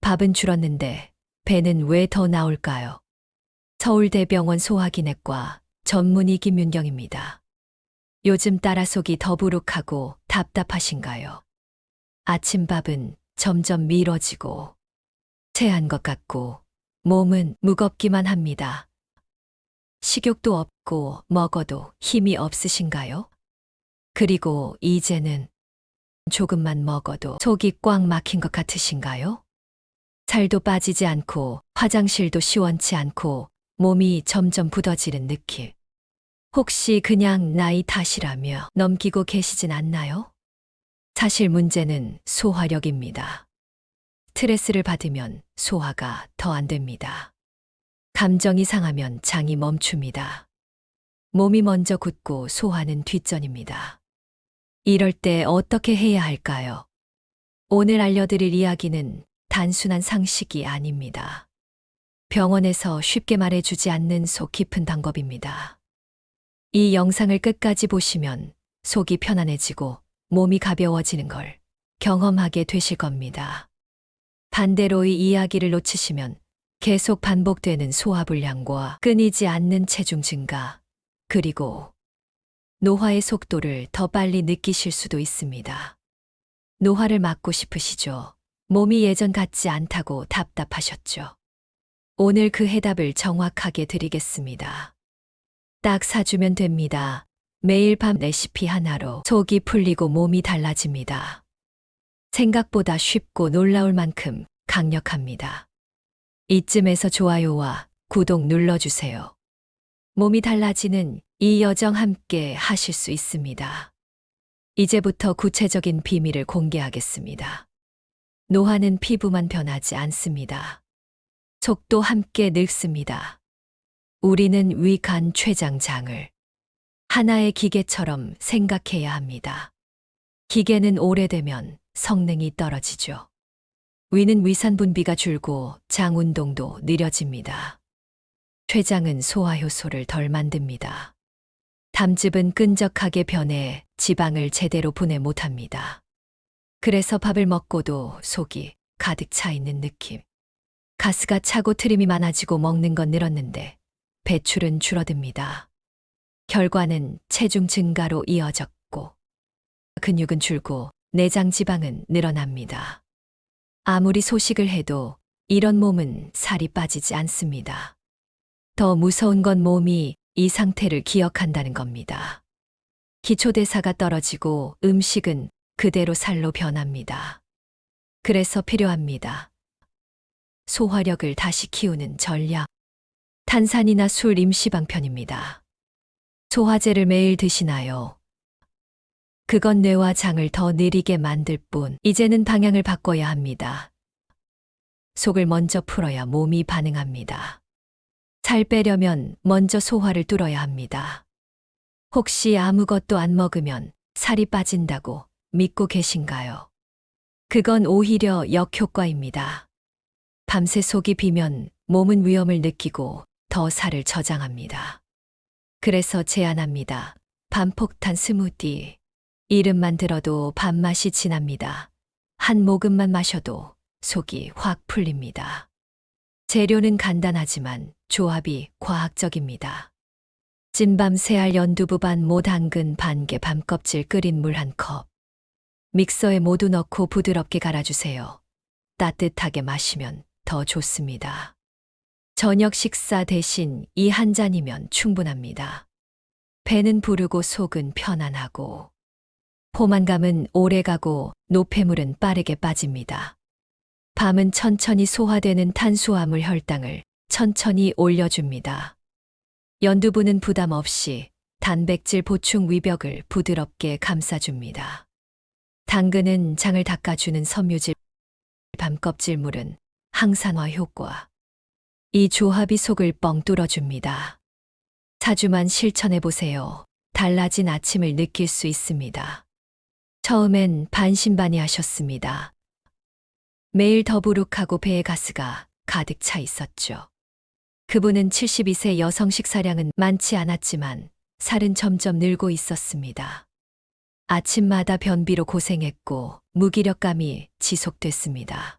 밥은 줄었는데 배는 왜 더 나올까요? 서울대병원 소화기내과 전문의 김윤경입니다. 요즘 딸아 속이 더부룩하고 답답하신가요? 아침밥은 점점 미뤄지고 체한 것 같고 몸은 무겁기만 합니다. 식욕도 없고 먹어도 힘이 없으신가요? 그리고 이제는 조금만 먹어도 속이 꽉 막힌 것 같으신가요? 살도 빠지지 않고 화장실도 시원치 않고 몸이 점점 굳어지는 느낌. 혹시 그냥 나이 탓이라며 넘기고 계시진 않나요? 사실 문제는 소화력입니다. 스트레스를 받으면 소화가 더 안 됩니다. 감정이 상하면 장이 멈춥니다. 몸이 먼저 굳고 소화는 뒷전입니다. 이럴 때 어떻게 해야 할까요? 오늘 알려드릴 이야기는 단순한 상식이 아닙니다. 병원에서 쉽게 말해주지 않는 속 깊은 방법입니다. 이 영상을 끝까지 보시면 속이 편안해지고 몸이 가벼워지는 걸 경험하게 되실 겁니다. 반대로 이 이야기를 놓치시면 계속 반복되는 소화불량과 끊이지 않는 체중 증가, 그리고 노화의 속도를 더 빨리 느끼실 수도 있습니다. 노화를 막고 싶으시죠? 몸이 예전 같지 않다고 답답하셨죠? 오늘 그 해답을 정확하게 드리겠습니다. 딱 사주면 됩니다. 매일 밤 레시피 하나로 속이 풀리고 몸이 달라집니다. 생각보다 쉽고 놀라울 만큼 강력합니다. 이쯤에서 좋아요와 구독 눌러주세요. 몸이 달라지는 이 여정 함께 하실 수 있습니다. 이제부터 구체적인 비밀을 공개하겠습니다. 노화는 피부만 변하지 않습니다. 속도 함께 늙습니다. 우리는 위, 간, 췌장, 장을 하나의 기계처럼 생각해야 합니다. 기계는 오래되면 성능이 떨어지죠. 위는 위산 분비가 줄고 장 운동도 느려집니다. 췌장은 소화 효소를 덜 만듭니다. 담즙은 끈적하게 변해 지방을 제대로 분해 못합니다. 그래서 밥을 먹고도 속이 가득 차 있는 느낌. 가스가 차고 트림이 많아지고 먹는 건 늘었는데 배출은 줄어듭니다. 결과는 체중 증가로 이어졌고 근육은 줄고 내장 지방은 늘어납니다. 아무리 소식을 해도 이런 몸은 살이 빠지지 않습니다. 더 무서운 건 몸이 이 상태를 기억한다는 겁니다. 기초대사가 떨어지고 음식은 그대로 살로 변합니다. 그래서 필요합니다. 소화력을 다시 키우는 전략. 탄산이나 술 임시방편입니다. 소화제를 매일 드시나요? 그건 뇌와 장을 더 느리게 만들 뿐, 이제는 방향을 바꿔야 합니다. 속을 먼저 풀어야 몸이 반응합니다. 살 빼려면 먼저 소화를 뚫어야 합니다. 혹시 아무것도 안 먹으면 살이 빠진다고 믿고 계신가요? 그건 오히려 역효과입니다. 밤새 속이 비면 몸은 위험을 느끼고 더 살을 저장합니다. 그래서 제안합니다. 밤폭탄 스무디. 이름만 들어도 밥맛이 진합니다. 한 모금만 마셔도 속이 확 풀립니다. 재료는 간단하지만 조합이 과학적입니다. 찐밤 새알 연두부 반 모 당근 반 개 밤껍질 끓인 물 한 컵. 믹서에 모두 넣고 부드럽게 갈아주세요. 따뜻하게 마시면 더 좋습니다. 저녁 식사 대신 이 한 잔이면 충분합니다. 배는 부르고 속은 편안하고 포만감은 오래가고 노폐물은 빠르게 빠집니다. 밤은 천천히 소화되는 탄수화물 혈당을 천천히 올려줍니다. 연두부는 부담 없이 단백질 보충 위벽을 부드럽게 감싸줍니다. 당근은 장을 닦아주는 섬유질, 밤껍질물은 항산화 효과. 이 조합이 속을 뻥 뚫어줍니다. 4주만 실천해보세요. 달라진 아침을 느낄 수 있습니다. 처음엔 반신반의하셨습니다. 매일 더부룩하고 배에 가스가 가득 차 있었죠. 그분은 72세 여성 식사량은 많지 않았지만 살은 점점 늘고 있었습니다. 아침마다 변비로 고생했고 무기력감이 지속됐습니다.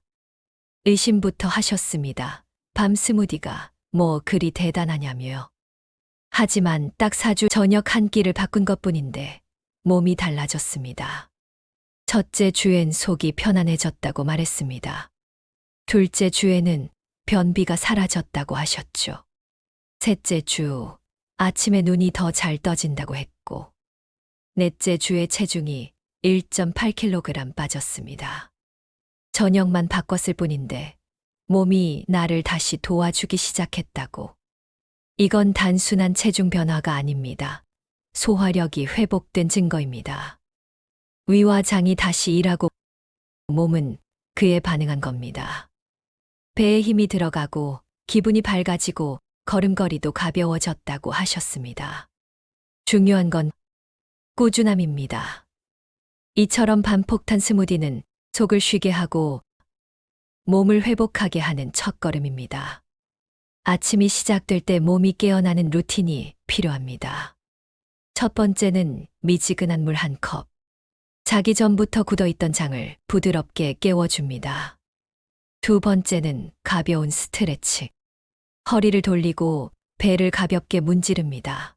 의심부터 하셨습니다. 밤 스무디가 뭐 그리 대단하냐며요. 하지만 딱 4주 저녁 한 끼를 바꾼 것뿐인데 몸이 달라졌습니다. 첫째 주엔 속이 편안해졌다고 말했습니다. 둘째 주에는 변비가 사라졌다고 하셨죠. 셋째 주, 아침에 눈이 더 잘 떠진다고 했고, 넷째 주에 체중이 1.8kg 빠졌습니다. 저녁만 바꿨을 뿐인데 몸이 나를 다시 도와주기 시작했다고. 이건 단순한 체중 변화가 아닙니다. 소화력이 회복된 증거입니다. 위와 장이 다시 일하고 몸은 그에 반응한 겁니다. 배에 힘이 들어가고 기분이 밝아지고 걸음걸이도 가벼워졌다고 하셨습니다. 중요한 건 꾸준함입니다. 이처럼 반폭탄 스무디는 속을 쉬게 하고 몸을 회복하게 하는 첫걸음입니다. 아침이 시작될 때 몸이 깨어나는 루틴이 필요합니다. 첫 번째는 미지근한 물 한 컵. 자기 전부터 굳어있던 장을 부드럽게 깨워줍니다. 두 번째는 가벼운 스트레칭. 허리를 돌리고 배를 가볍게 문지릅니다.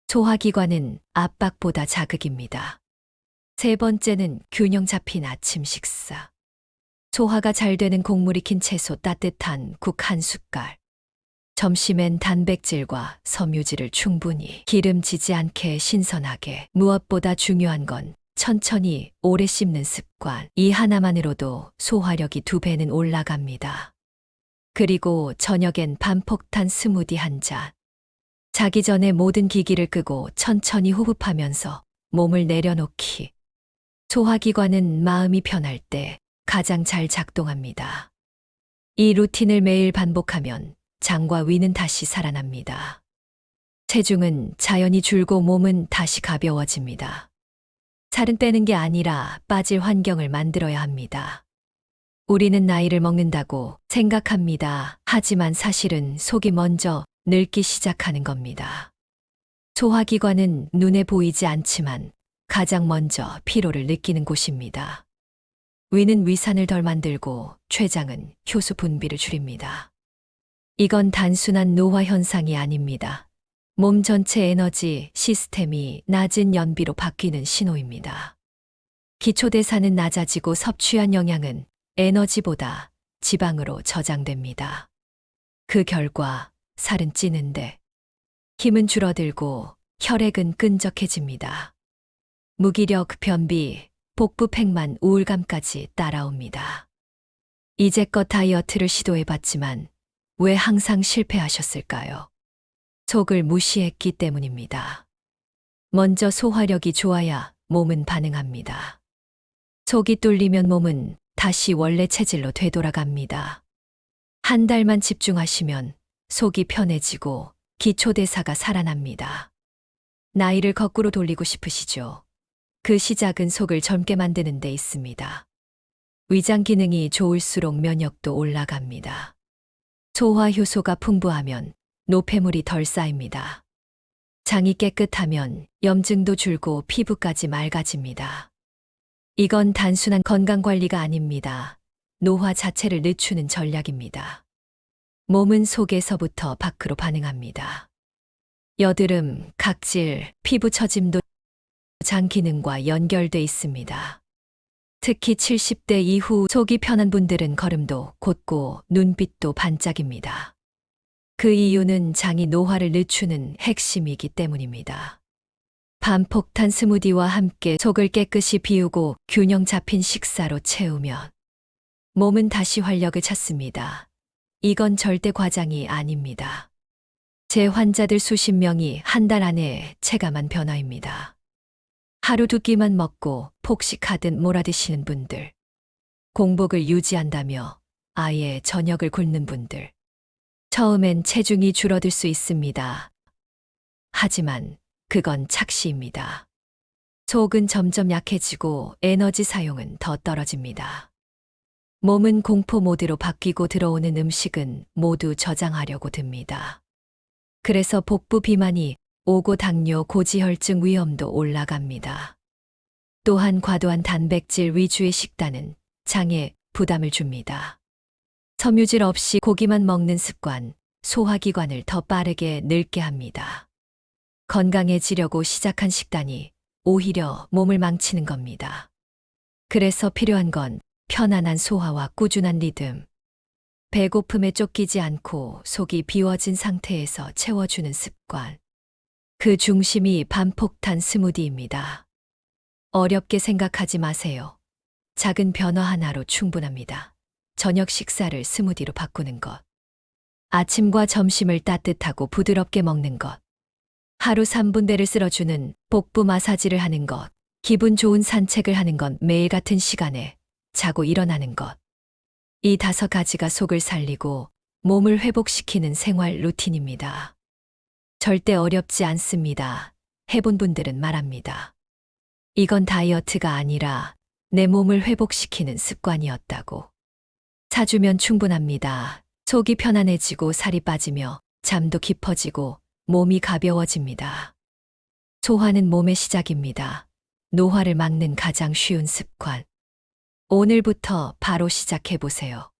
소화기관은 압박보다 자극입니다. 세 번째는 균형 잡힌 아침 식사. 소화가 잘 되는 곡물 익힌 채소 따뜻한 국 한 숟갈. 점심엔 단백질과 섬유질을 충분히 기름지지 않게 신선하게. 무엇보다 중요한 건 천천히 오래 씹는 습관. 이 하나만으로도 소화력이 2배는 올라갑니다. 그리고 저녁엔 반폭탄 스무디 한 잔. 자기 전에 모든 기기를 끄고 천천히 호흡하면서 몸을 내려놓기. 소화기관은 마음이 편할 때 가장 잘 작동합니다. 이 루틴을 매일 반복하면 장과 위는 다시 살아납니다. 체중은 자연히 줄고 몸은 다시 가벼워집니다. 살은 빼는 게 아니라 빠질 환경을 만들어야 합니다. 우리는 나이를 먹는다고 생각합니다. 하지만 사실은 속이 먼저 늙기 시작하는 겁니다. 소화기관은 눈에 보이지 않지만 가장 먼저 피로를 느끼는 곳입니다. 위는 위산을 덜 만들고 췌장은 효소 분비를 줄입니다. 이건 단순한 노화 현상이 아닙니다. 몸 전체 에너지 시스템이 낮은 연비로 바뀌는 신호입니다. 기초대사는 낮아지고 섭취한 영양은 에너지보다 지방으로 저장됩니다. 그 결과 살은 찌는데 힘은 줄어들고 혈액은 끈적해집니다. 무기력, 변비, 복부 팽만, 우울감까지 따라옵니다. 이제껏 다이어트를 시도해봤지만 왜 항상 실패하셨을까요? 속을 무시했기 때문입니다. 먼저 소화력이 좋아야 몸은 반응합니다. 속이 뚫리면 몸은 다시 원래 체질로 되돌아갑니다. 한 달만 집중하시면 속이 편해지고 기초대사가 살아납니다. 나이를 거꾸로 돌리고 싶으시죠? 그 시작은 속을 젊게 만드는 데 있습니다. 위장 기능이 좋을수록 면역도 올라갑니다. 소화 효소가 풍부하면 노폐물이 덜 쌓입니다. 장이 깨끗하면 염증도 줄고 피부까지 맑아집니다. 이건 단순한 건강관리가 아닙니다. 노화 자체를 늦추는 전략입니다. 몸은 속에서부터 밖으로 반응합니다. 여드름, 각질, 피부 처짐도 장 기능과 연결돼 있습니다. 특히 70대 이후 속이 편한 분들은 걸음도 곧고 눈빛도 반짝입니다. 그 이유는 장이 노화를 늦추는 핵심이기 때문입니다. 반폭탄 스무디와 함께 속을 깨끗이 비우고 균형 잡힌 식사로 채우면 몸은 다시 활력을 찾습니다. 이건 절대 과장이 아닙니다. 제 환자들 수십 명이 한 달 안에 체감한 변화입니다. 하루 2끼만 먹고 폭식하듯 몰아드시는 분들, 공복을 유지한다며 아예 저녁을 굶는 분들. 처음엔 체중이 줄어들 수 있습니다. 하지만 그건 착시입니다. 속은 점점 약해지고 에너지 사용은 더 떨어집니다. 몸은 공포 모드로 바뀌고 들어오는 음식은 모두 저장하려고 듭니다. 그래서 복부 비만이 오고 당뇨, 고지혈증 위험도 올라갑니다. 또한 과도한 단백질 위주의 식단은 장에 부담을 줍니다. 섬유질 없이 고기만 먹는 습관, 소화기관을 더 빠르게 늙게 합니다. 건강해지려고 시작한 식단이 오히려 몸을 망치는 겁니다. 그래서 필요한 건 편안한 소화와 꾸준한 리듬. 배고픔에 쫓기지 않고 속이 비워진 상태에서 채워주는 습관. 그 중심이 밤폭탄 스무디입니다. 어렵게 생각하지 마세요. 작은 변화 하나로 충분합니다. 저녁 식사를 스무디로 바꾸는 것. 아침과 점심을 따뜻하고 부드럽게 먹는 것. 하루 3분대를 쓸어주는 복부 마사지를 하는 것. 기분 좋은 산책을 하는 것. 매일 같은 시간에 자고 일어나는 것. 이 5가지가 속을 살리고 몸을 회복시키는 생활 루틴입니다. 절대 어렵지 않습니다. 해본 분들은 말합니다. 이건 다이어트가 아니라 내 몸을 회복시키는 습관이었다고. 사주면 충분합니다. 속이 편안해지고 살이 빠지며 잠도 깊어지고 몸이 가벼워집니다. 소화는 몸의 시작입니다. 노화를 막는 가장 쉬운 습관. 오늘부터 바로 시작해보세요.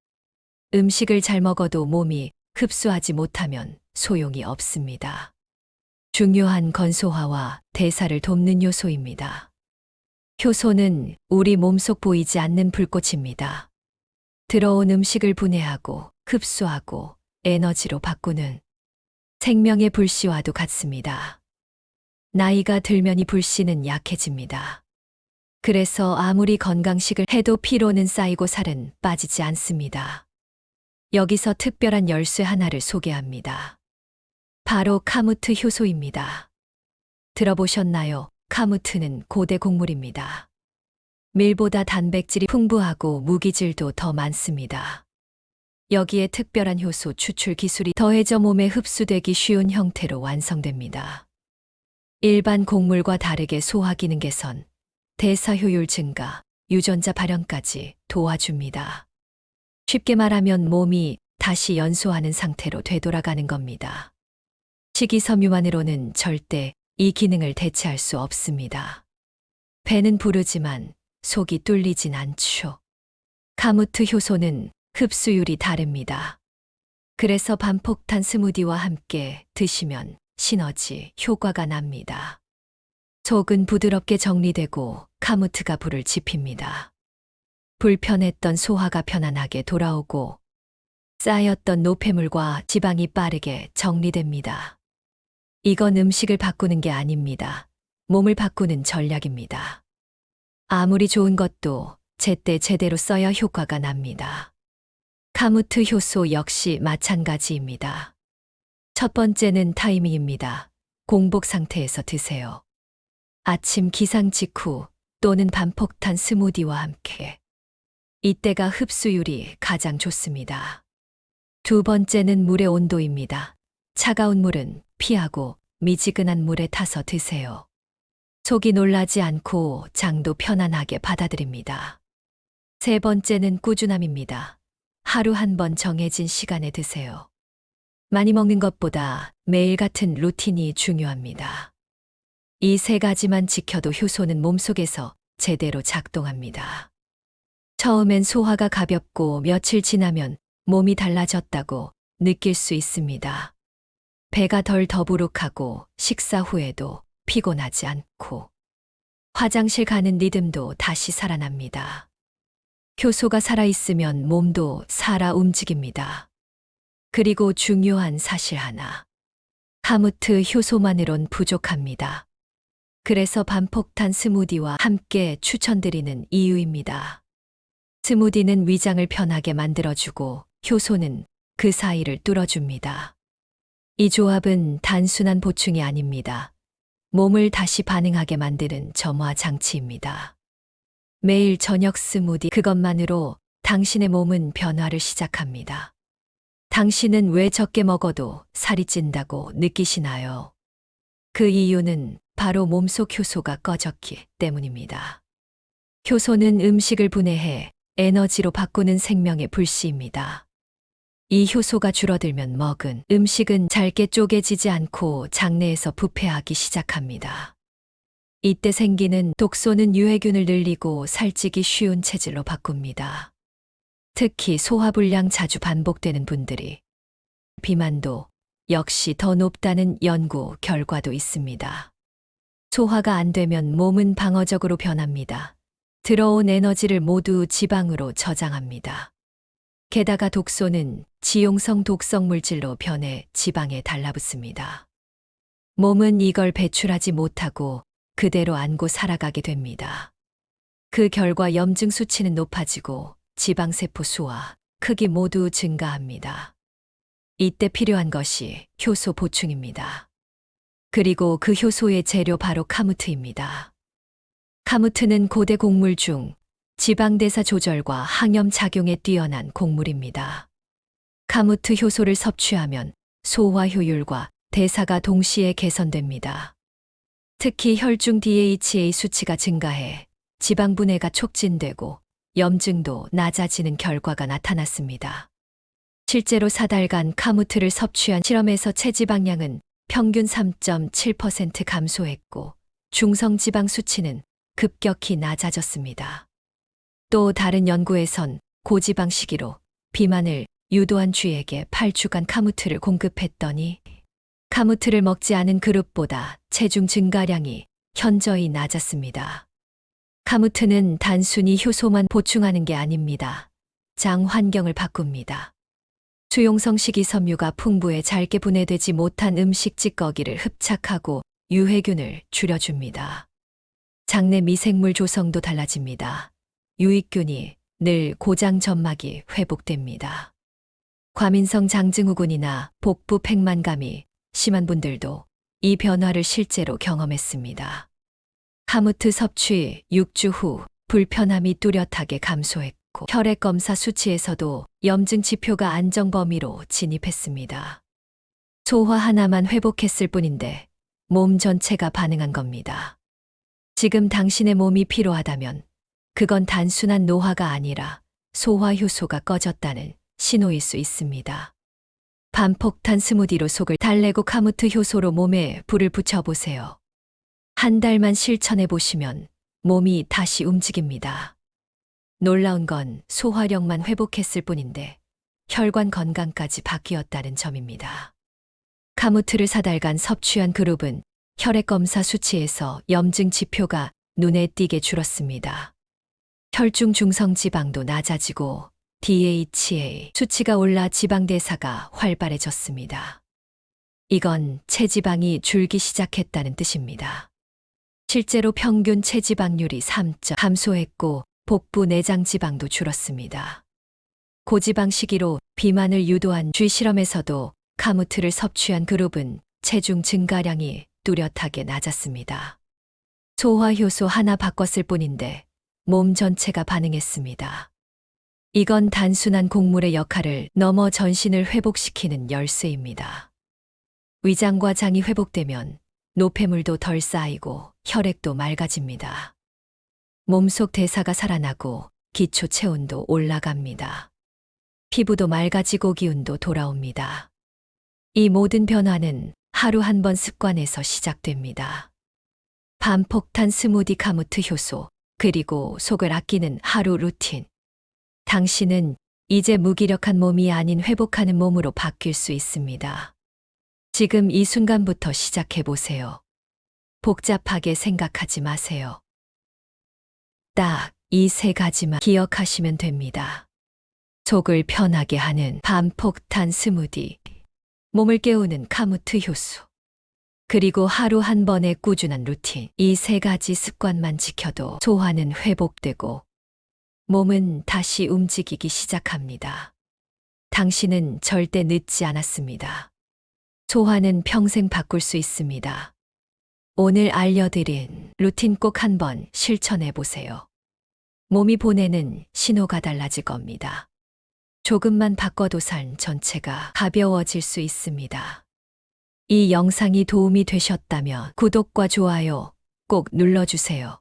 음식을 잘 먹어도 몸이 흡수하지 못하면 소용이 없습니다. 중요한 건소화와 대사를 돕는 요소입니다. 효소는 우리 몸속 보이지 않는 불꽃입니다. 들어온 음식을 분해하고 흡수하고 에너지로 바꾸는 생명의 불씨와도 같습니다. 나이가 들면 이 불씨는 약해집니다. 그래서 아무리 건강식을 해도 피로는 쌓이고 살은 빠지지 않습니다. 여기서 특별한 열쇠 하나를 소개합니다. 바로 카무트 효소입니다. 들어보셨나요? 카무트는 고대 곡물입니다. 밀보다 단백질이 풍부하고 무기질도 더 많습니다. 여기에 특별한 효소 추출 기술이 더해져 몸에 흡수되기 쉬운 형태로 완성됩니다. 일반 곡물과 다르게 소화 기능 개선, 대사 효율 증가, 유전자 발현까지 도와줍니다. 쉽게 말하면 몸이 다시 연소하는 상태로 되돌아가는 겁니다. 식이섬유만으로는 절대 이 기능을 대체할 수 없습니다. 배는 부르지만 속이 뚫리진 않죠. 카무트 효소는 흡수율이 다릅니다. 그래서 밤폭탄 스무디와 함께 드시면 시너지 효과가 납니다. 속은 부드럽게 정리되고 카무트가 불을 지핍니다. 불편했던 소화가 편안하게 돌아오고 쌓였던 노폐물과 지방이 빠르게 정리됩니다. 이건 음식을 바꾸는 게 아닙니다. 몸을 바꾸는 전략입니다. 아무리 좋은 것도 제때 제대로 써야 효과가 납니다. 카무트 효소 역시 마찬가지입니다. 첫 번째는 타이밍입니다. 공복 상태에서 드세요. 아침 기상 직후 또는 밤폭탄 스무디와 함께. 이때가 흡수율이 가장 좋습니다. 두 번째는 물의 온도입니다. 차가운 물은 피하고 미지근한 물에 타서 드세요. 속이 놀라지 않고 장도 편안하게 받아들입니다. 세 번째는 꾸준함입니다. 하루 한 번 정해진 시간에 드세요. 많이 먹는 것보다 매일 같은 루틴이 중요합니다. 이 3가지만 지켜도 효소는 몸속에서 제대로 작동합니다. 처음엔 소화가 가볍고 며칠 지나면 몸이 달라졌다고 느낄 수 있습니다. 배가 덜 더부룩하고 식사 후에도 피곤하지 않고 화장실 가는 리듬도 다시 살아납니다. 효소가 살아있으면 몸도 살아 움직입니다. 그리고 중요한 사실 하나. 카무트 효소만으론 부족합니다. 그래서 밤폭탄 스무디와 함께 추천드리는 이유입니다. 스무디는 위장을 편하게 만들어주고 효소는 그 사이를 뚫어줍니다. 이 조합은 단순한 보충이 아닙니다. 몸을 다시 반응하게 만드는 점화 장치입니다. 매일 저녁 스무디 그것만으로 당신의 몸은 변화를 시작합니다. 당신은 왜 적게 먹어도 살이 찐다고 느끼시나요? 그 이유는 바로 몸속 효소가 꺼졌기 때문입니다. 효소는 음식을 분해해 에너지로 바꾸는 생명의 불씨입니다. 이 효소가 줄어들면 먹은 음식은 잘게 쪼개지지 않고 장내에서 부패하기 시작합니다. 이때 생기는 독소는 유해균을 늘리고 살찌기 쉬운 체질로 바꿉니다. 특히 소화불량 자주 반복되는 분들이 비만도 역시 더 높다는 연구 결과도 있습니다. 소화가 안 되면 몸은 방어적으로 변합니다. 들어온 에너지를 모두 지방으로 저장합니다. 게다가 독소는 지용성 독성 물질로 변해 지방에 달라붙습니다. 몸은 이걸 배출하지 못하고 그대로 안고 살아가게 됩니다. 그 결과 염증 수치는 높아지고 지방세포 수와 크기 모두 증가합니다. 이때 필요한 것이 효소 보충입니다. 그리고 그 효소의 재료 바로 카무트입니다. 카무트는 고대 곡물 중 지방대사 조절과 항염 작용에 뛰어난 곡물입니다. 카무트 효소를 섭취하면 소화 효율과 대사가 동시에 개선됩니다. 특히 혈중 DHA 수치가 증가해 지방 분해가 촉진되고 염증도 낮아지는 결과가 나타났습니다. 실제로 4달간 카무트를 섭취한 실험에서 체지방량은 평균 3.7% 감소했고 중성지방 수치는 급격히 낮아졌습니다. 또 다른 연구에선 고지방 시기로 비만을 유도한 쥐에게 8주간 카무트를 공급했더니 카무트를 먹지 않은 그룹보다 체중 증가량이 현저히 낮았습니다. 카무트는 단순히 효소만 보충하는 게 아닙니다. 장 환경을 바꿉니다. 수용성 식이섬유가 풍부해 잘게 분해되지 못한 음식 찌꺼기를 흡착하고 유해균을 줄여줍니다. 장내 미생물 조성도 달라집니다. 유익균이 늘 고장 점막이 회복됩니다. 과민성 장증후군이나 복부 팽만감이 심한 분들도 이 변화를 실제로 경험했습니다. 카무트 섭취 6주 후 불편함이 뚜렷하게 감소했고 혈액 검사 수치에서도 염증 지표가 안정 범위로 진입했습니다. 소화 하나만 회복했을 뿐인데 몸 전체가 반응한 겁니다. 지금 당신의 몸이 피로하다면 그건 단순한 노화가 아니라 소화 효소가 꺼졌다는 신호일 수 있습니다. 반폭탄 스무디로 속을 달래고 카무트 효소로 몸에 불을 붙여보세요. 한 달만 실천해 보시면 몸이 다시 움직입니다. 놀라운 건 소화력만 회복했을 뿐인데 혈관 건강까지 바뀌었다는 점입니다. 카무트를 4달간 섭취한 그룹은 혈액 검사 수치에서 염증 지표가 눈에 띄게 줄었습니다. 혈중 중성 지방도 낮아지고 DHA 수치가 올라 지방 대사가 활발해졌습니다. 이건 체지방이 줄기 시작했다는 뜻입니다. 실제로 평균 체지방률이 3점 감소했고 복부 내장 지방도 줄었습니다. 고지방 시기로 비만을 유도한 쥐 실험에서도 카무트를 섭취한 그룹은 체중 증가량이 뚜렷하게 낮았습니다. 소화 효소 하나 바꿨을 뿐인데 몸 전체가 반응했습니다. 이건 단순한 곡물의 역할을 넘어 전신을 회복시키는 열쇠입니다. 위장과 장이 회복되면 노폐물도 덜 쌓이고 혈액도 맑아집니다. 몸속 대사가 살아나고 기초 체온도 올라갑니다. 피부도 맑아지고 기운도 돌아옵니다. 이 모든 변화는 하루 한 번 습관에서 시작됩니다. 반폭탄 스무디 카무트 효소, 그리고 속을 아끼는 하루 루틴. 당신은 이제 무기력한 몸이 아닌 회복하는 몸으로 바뀔 수 있습니다. 지금 이 순간부터 시작해 보세요. 복잡하게 생각하지 마세요. 딱 이 3가지만 기억하시면 됩니다. 속을 편하게 하는 반폭탄 스무디, 몸을 깨우는 카무트 효소, 그리고 하루 한 번의 꾸준한 루틴. 이 3가지 습관만 지켜도 소화는 회복되고 몸은 다시 움직이기 시작합니다. 당신은 절대 늦지 않았습니다. 소화는 평생 바꿀 수 있습니다. 오늘 알려드린 루틴 꼭 한번 실천해 보세요. 몸이 보내는 신호가 달라질 겁니다. 조금만 바꿔도 삶 전체가 가벼워질 수 있습니다. 이 영상이 도움이 되셨다면 구독과 좋아요 꼭 눌러주세요.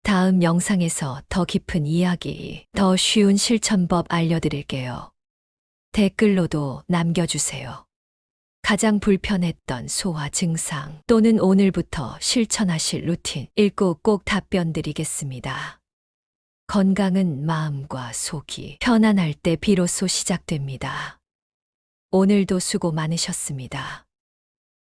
다음 영상에서 더 깊은 이야기, 더 쉬운 실천법 알려드릴게요. 댓글로도 남겨주세요. 가장 불편했던 소화 증상 또는 오늘부터 실천하실 루틴 읽고 꼭 답변 드리겠습니다. 건강은 마음과 속이 편안할 때 비로소 시작됩니다. 오늘도 수고 많으셨습니다.